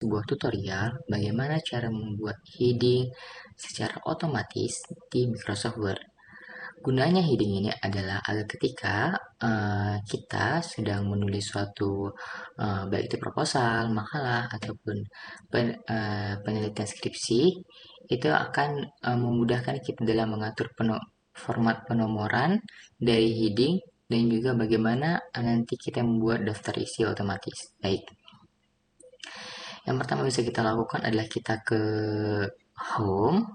Sebuah tutorial bagaimana cara membuat heading secara otomatis di Microsoft Word. Gunanya heading ini adalah agar ketika kita sedang menulis suatu baik itu proposal, makalah ataupun penelitian skripsi, itu akan memudahkan kita dalam mengatur format penomoran dari heading dan juga bagaimana nanti kita membuat daftar isi otomatis. Baik. Yang pertama bisa kita lakukan adalah kita ke home,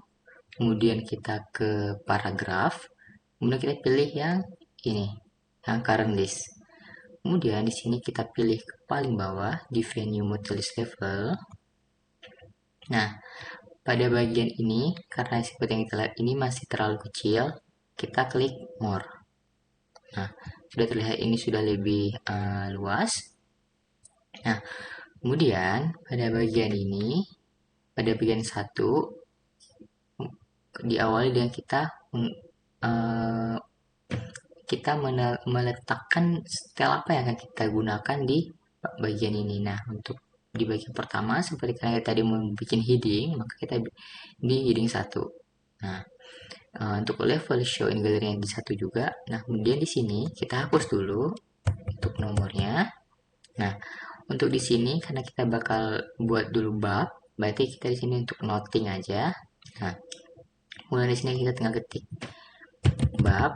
kemudian kita ke paragraf, kemudian kita pilih yang ini, yang current list. Kemudian di sini kita pilih ke paling bawah di venue multilist level. Nah, pada bagian ini karena seperti yang kita lihat ini masih terlalu kecil, kita klik more. Nah, sudah terlihat ini sudah lebih luas. Nah, kemudian pada bagian ini, pada bagian 1 diawali dengan uh, kita meletakkan style apa yang akan kita gunakan di bagian ini. Nah, untuk di bagian pertama seperti kita tadi membuat heading, maka kita di heading 1. Nah, untuk level show in gallery yang di 1 juga. Nah, kemudian di sini kita hapus dulu untuk nomornya. Nah, untuk di sini karena kita bakal buat dulu bab, berarti kita di sini untuk noting aja. Nah, kemudian di sini kita tinggal ketik bab,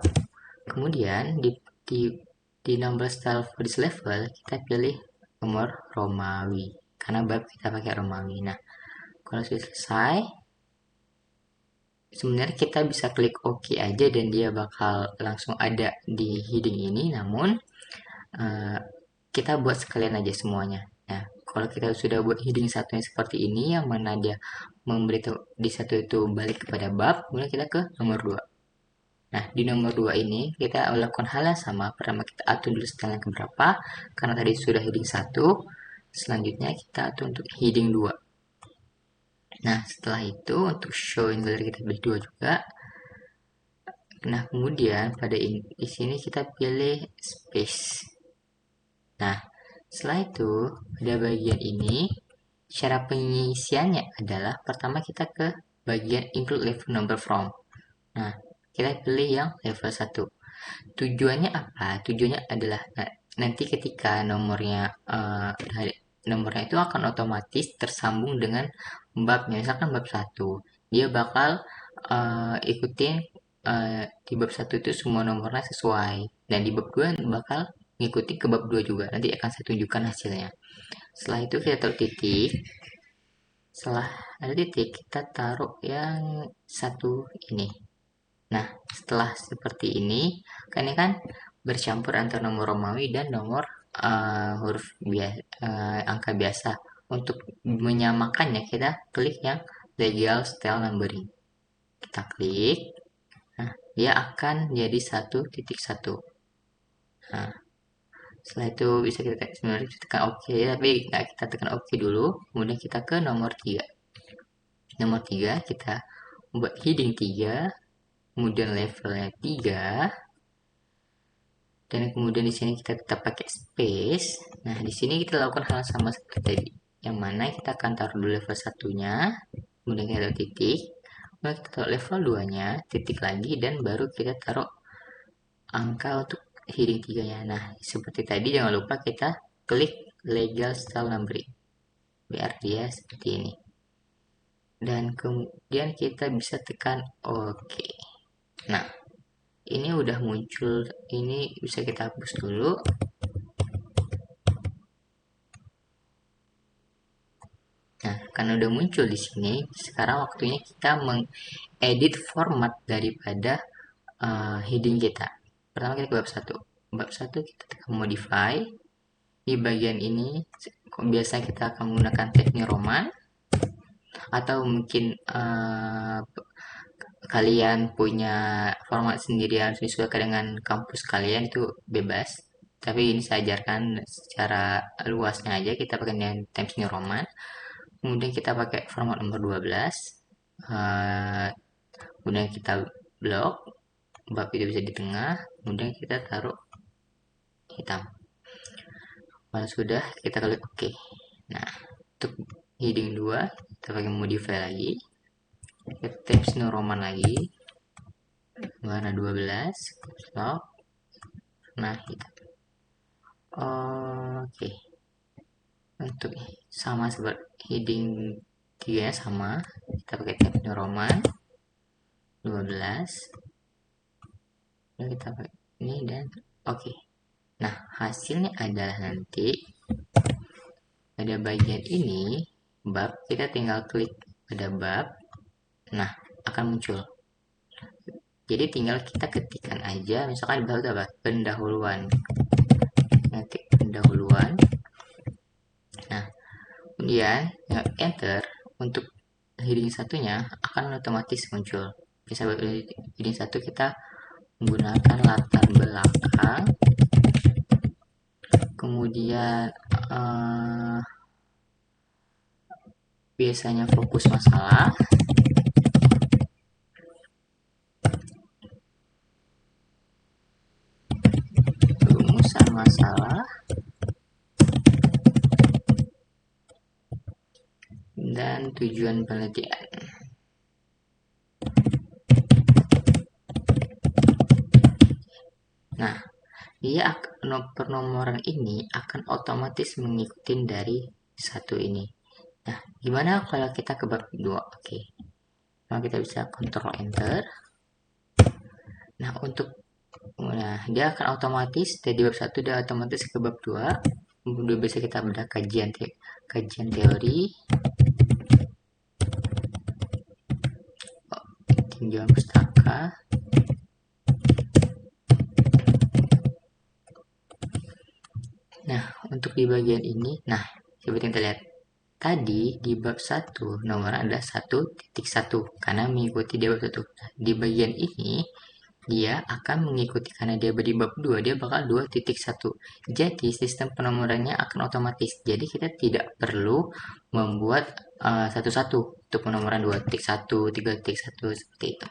kemudian di number style for this level kita pilih nomor Romawi karena bab kita pakai Romawi. Nah, kalau sudah selesai, sebenarnya kita bisa klik OK aja dan dia bakal langsung ada di heading ini, namun kita buat sekalian aja semuanya. Nah, kalau kita sudah buat heading satunya seperti ini, yang mana dia memberitahu di satu itu balik kepada bab, kemudian kita ke nomor 2. Nah, di nomor 2 ini kita lakukan hal yang sama. Pertama kita atur dulu style yang keberapa, karena tadi sudah heading 1. Selanjutnya kita atur untuk heading 2. Nah, setelah itu untuk show in gallery kita pilih 2 juga. Nah, kemudian di sini kita pilih space. Nah, setelah itu pada bagian ini cara pengisiannya adalah pertama kita ke bagian include level number from. Nah, kita pilih yang level 1. Tujuannya apa? Tujuannya adalah nanti ketika nomornya itu akan otomatis tersambung dengan babnya. Misalkan bab 1, dia bakal ikutin di bab 1 itu semua nomornya sesuai dan di bab 2 bakal ngikuti ke bab 2 juga. Nanti akan saya tunjukkan hasilnya. Setelah itu kita taruh titik. Setelah ada titik, kita taruh yang satu ini. Nah, setelah seperti ini, kan ini kan bercampur antara nomor Romawi dan nomor huruf angka biasa. Untuk menyamakannya, kita klik yang legal style numbering. Kita klik, nah, dia akan jadi 1.1. Nah, setelah itu bisa kita sebenarnya kita tekan OK, tapi nggak kita tekan OK dulu. Kemudian kita ke nomor 3. Nomor 3 kita membuat heading 3, kemudian levelnya 3, dan kemudian di sini kita tetap pakai space. Nah, di sini kita lakukan hal sama seperti tadi, yang mana kita akan taruh dulu level satunya, kemudian kita taruh titik, kemudian kita taruh level 2 nya titik lagi, dan baru kita taruh angka untuk heading 3 nya. Nah, seperti tadi jangan lupa kita klik legal style numbering biar dia seperti ini, dan kemudian kita bisa tekan OK. Nah, ini udah muncul, ini bisa kita hapus dulu. Nah, karena udah muncul di sini, sekarang waktunya kita mengedit format daripada heading kita. Pertama kita ke bab 1. Bab 1 kita tekan modify. Di bagian ini biasanya kita akan menggunakan teknik Roman, atau mungkin kalian punya format sendiri yang sesuai dengan kampus kalian, itu bebas. Tapi ini saya ajarkan secara luasnya aja, kita pakai Times New Roman. Kemudian kita pakai format nomor 12. Kemudian kita blok, bab itu bisa di tengah, kemudian kita taruh hitam. Kalau sudah, kita klik OK. Nah, untuk heading 2, kita pakai modify lagi, kita tabs New Roman lagi, warna 12, lock, nah hitam. Oke, untuk sama seperti heading 3 nya sama, kita pakai tab New Roman 12, lalu kita pakai ini dan oke. Nah, hasilnya adalah nanti pada bagian ini bab, kita tinggal klik pada bab, nah akan muncul. Jadi tinggal kita ketikkan aja, misalkan bab apa, pendahuluan, nanti pendahuluan. Nah, kemudian enter untuk heading satunya akan otomatis muncul. Bisa heading satu kita menggunakan latar belakang, kemudian biasanya fokus masalah, rumusan masalah, dan tujuan penelitian. Nah, dia pernomoran ini akan otomatis mengikuti dari satu ini. Nah, gimana kalau kita ke bab 2? Oke. Nah, kita bisa Ctrl Enter. Nah, dia akan otomatis dari bab 1 dia otomatis ke bab 2. Kemudian bisa kita bedah kajian teori, tinjauan pustaka, nah untuk di bagian ini, nah seperti yang kita lihat tadi di bab 1 nomor adalah 1.1 karena mengikuti di bab 1. Nah, di bagian ini dia akan mengikuti karena dia di bab 2 dia bakal 2.1. Jadi sistem penomorannya akan otomatis. Jadi kita tidak perlu membuat satu-satu untuk penomoran 2.1, 3.1 seperti itu.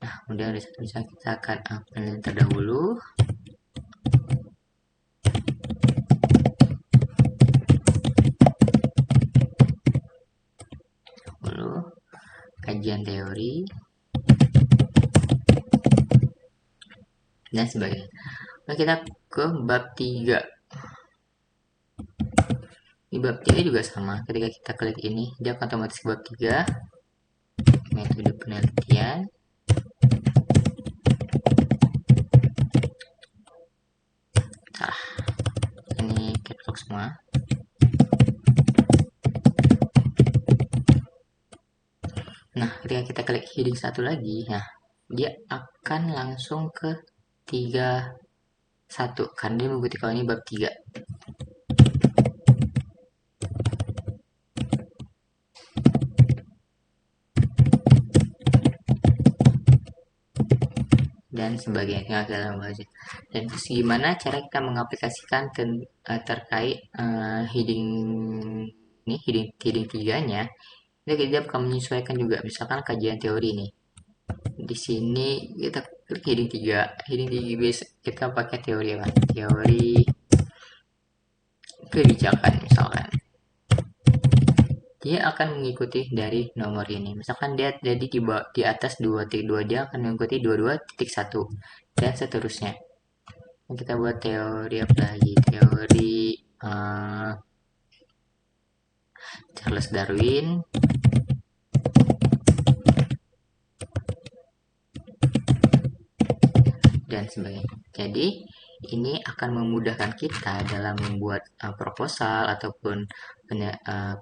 Nah, kemudian dari satu bisa kita akan penelitian terdahulu. Lalu kajian teori dan sebagainya. Nah, kita ke bab 3. Di bab 3 juga sama. Ketika kita klik ini, dia akan otomatis ke bab 3. Metode penelitian. Salah. Ini caps lock semua. Nah, ketika kita klik heading 1 lagi, nah, dia akan langsung ke 3.1 karena dia mengikuti kalau ini bab 3. Dan sebagainya dalam bahasa. Dan terus gimana cara kita mengaplikasikan terkait heading ini heading 3-nya, kita akan menyesuaikan juga misalkan kajian teori nih. Di sini kita klik heading 3. Heading 3 base kita pakai teori apa? Teori kebijakan misalkan. Dia akan mengikuti dari nomor ini. Misalkan dia jadi di atas 2.2, dia akan mengikuti 22.1 dan seterusnya. Kita buat teori apa lagi? Teori Charles Darwin. Dan sebagainya. Jadi ini akan memudahkan kita dalam membuat proposal ataupun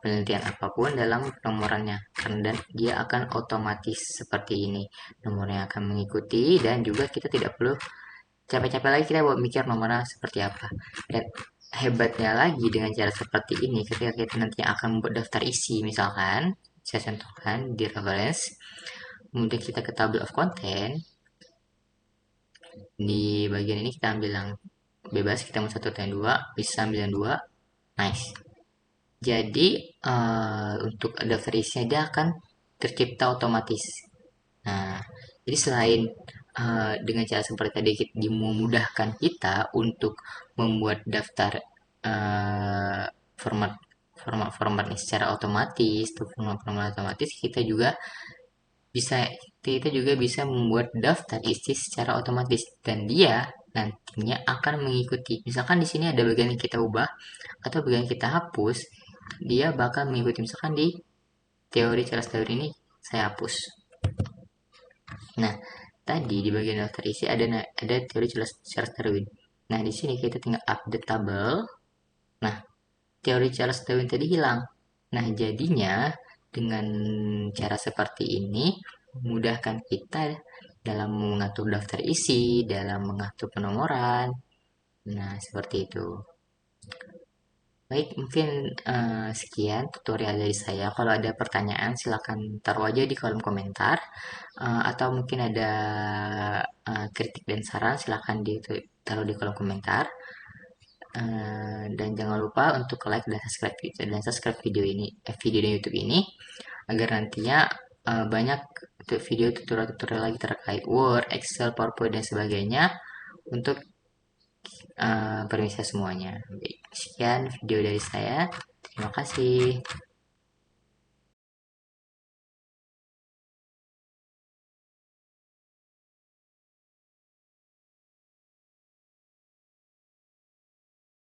penelitian apapun dalam nomorannya, dan dia akan otomatis seperti ini, nomornya akan mengikuti dan juga kita tidak perlu capek-capek lagi kita buat mikir nomornya seperti apa. Dan hebatnya lagi dengan cara seperti ini, ketika kita nanti akan membuat daftar isi misalkan, saya contohkan di reference, kemudian kita ke table of content. Di bagian ini kita ambil yang bebas, kita mau 1 dan 2, bisa ambil yang 2. Nice. Jadi untuk daftar isinya dia akan tercipta otomatis. Nah, jadi selain dengan cara seperti tadi memudahkan kita untuk membuat daftar format format-formatnya secara otomatis. Tuh format-format otomatis kita juga bisa membuat daftar isi secara otomatis, dan dia nantinya akan mengikuti. Misalkan di sini ada bagian yang kita ubah atau bagian yang kita hapus, dia bakal mengikuti. Misalkan di teori Charles Darwin ini saya hapus. Nah, tadi di bagian daftar isi ada teori Charles Darwin. Nah, di sini kita tinggal update tabel. Nah, teori Charles Darwin tadi hilang. Nah, jadinya dengan cara seperti ini memudahkan kita dalam mengatur daftar isi, dalam mengatur penomoran. Nah, seperti itu. Baik, mungkin sekian tutorial dari saya. Kalau ada pertanyaan, silakan taruh aja di kolom komentar. Atau mungkin ada kritik dan saran, silakan taruh di kolom komentar. Dan jangan lupa untuk like dan subscribe video ini, video di YouTube ini, agar nantinya banyak video tutorial lagi terkait Word, Excel, PowerPoint dan sebagainya untuk permisi semuanya. Baik, sekian video dari saya. Terima kasih.